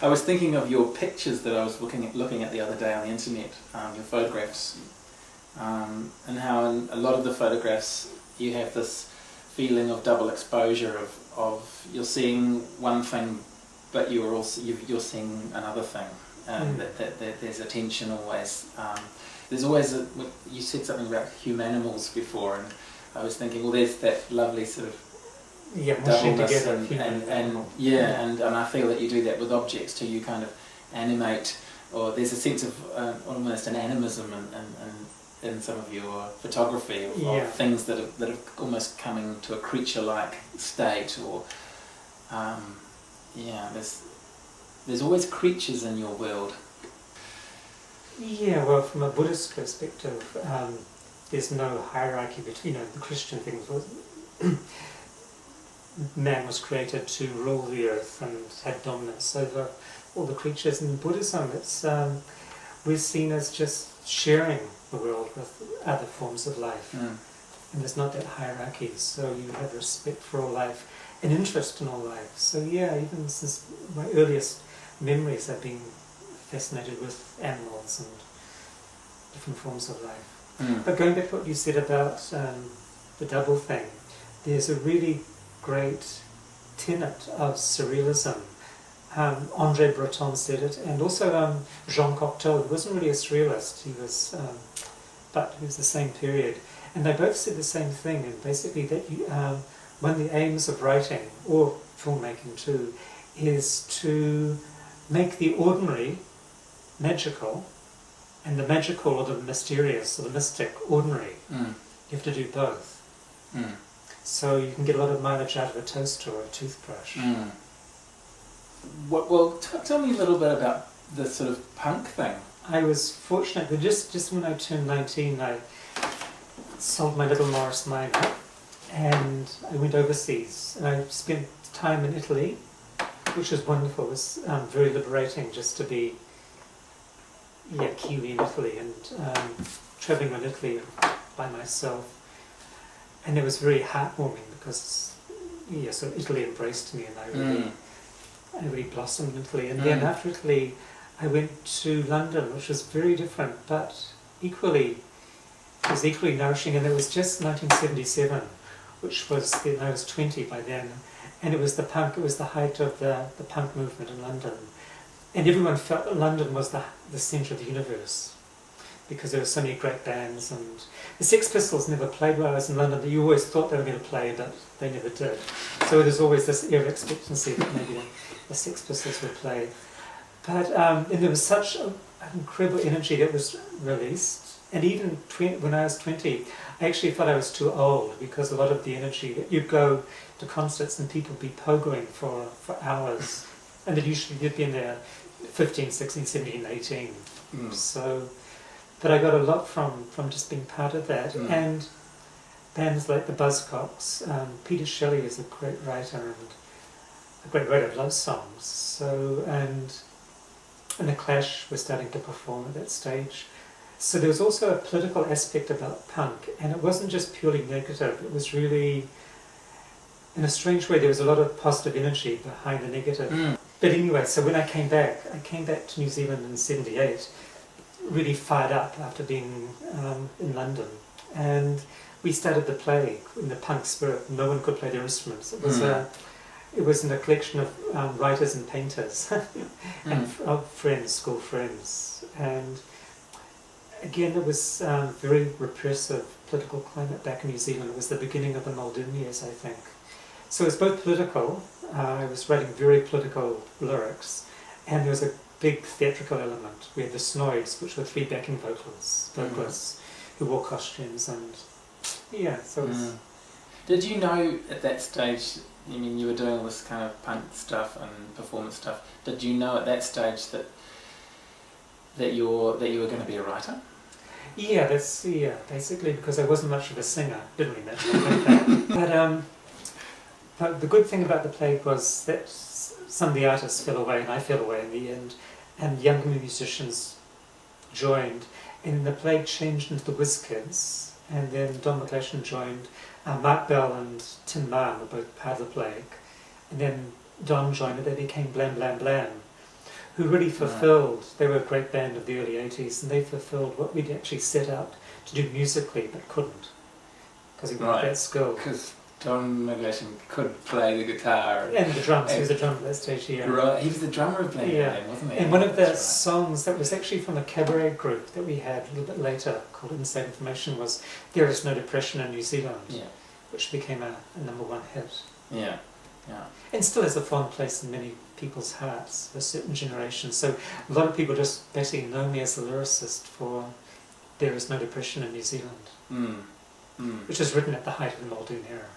I was thinking of your pictures that I was looking at the other day on the internet, your photographs, and how in a lot of the photographs you have this feeling of double exposure of you're seeing one thing, but you're seeing another thing. That there's a tension always. There's always you said something about humanimals before, and I was thinking, well, there's that lovely sort of doubleness and I feel that you do that with objects too. You kind of animate, or there's a sense of almost an animism in some of your photography of things that are almost coming to a creature-like state, or there's always creatures in your world. Yeah, well, from a Buddhist perspective, there's no hierarchy between, the Christian things was man was created to rule the earth and had dominance over all the creatures. In Buddhism, it's we're seen as just sharing the world with other forms of life, and there's not that hierarchy. So you have respect for all life, an interest in all life. So even since my earliest memories, I've been fascinated with animals and different forms of life. But going back to what you said about the double thing, there's a really great tenet of surrealism. André Breton said it, and also Jean Cocteau. He wasn't really a surrealist, but he was the same period. And they both said the same thing, and basically that one of the aims of writing, or filmmaking too, is to make the ordinary magical, and the magical or the mysterious or the mystic ordinary. You have to do both. So you can get a lot of mileage out of a toaster or a toothbrush. Well, tell me a little bit about the sort of punk thing. I was fortunate that just when I turned 19, I sold my little Morris Minor, and I went overseas, and I spent time in Italy, which was wonderful. It was very liberating just to be Kiwi in Italy, and travelling around Italy by myself. And it was very heartwarming because so Italy embraced me, and I really blossomed in Italy. And then after Italy, I went to London, which was very different, but it was equally nourishing. And it was just 1977, which was I was 20 by then, and it was the height of the punk movement in London, and everyone felt that London was the centre of the universe, because there were so many great bands. And the Sex Pistols never played while I was in London, but you always thought they were going to play, but they never did. So there's always this air of expectancy that maybe the Sex Pistols would play. But and there was such an incredible energy that was released. And even when I was 20, I actually thought I was too old, because a lot of the energy that you'd go to concerts and people would be pogoing for hours, and you'd be in there 15, 16, 17, 18. So, but I got a lot from just being part of that. And bands like the Buzzcocks, Peter Shelley is a great writer and a great writer of love songs. So, and the Clash were starting to perform at that stage. So there was also a political aspect about punk, and it wasn't just purely negative. It was really, in a strange way, there was a lot of positive energy behind the negative. But anyway, so when I came back to New Zealand in '78, really fired up after being in London, and we started the play in the punk spirit. No one could play their instruments. It was in a collection of writers and painters and of friends, school friends, and again it was very repressive political climate back in New Zealand. It was the beginning of the Muldoon years, I think. So it was both political. I was writing very political lyrics, and there was a big theatrical element. We had the Snoids, which were 3 backing vocalists who wore costumes, and so it was... Did you know at that stage, I mean, you were doing all this kind of punk stuff and performance stuff, did you know at that stage that you were going to be a writer? Yeah, basically, because I wasn't much of a singer, didn't really matter like that. But the good thing about the play was that some of the artists fell away, and I fell away in the end, and younger musicians joined, and the play changed into the Whiz Kids, and then Don McClashin joined. Mark Bell and Tim Marn were both part of the play, and then Don joined, and they became Blam Blam Blam. who really fulfilled, they were a great band of the early 80s, and they fulfilled what we'd actually set out to do musically but couldn't, because he wasn't that skilled. Because Don McGlashan could play the guitar. And the drums, he was a drummer at that stage, yeah. Right, he was the drummer of Blam Blam Blam, wasn't he? And one of the songs that was actually from a cabaret group that we had a little bit later called Inside Information was There Is No Depression in New Zealand, which became a #1 hit. Yeah, yeah. And still has a fond place in many people's hearts for a certain generation. So a lot of people just basically know me as a lyricist for There Is No Depression in New Zealand, which was written at the height of the Muldoon era.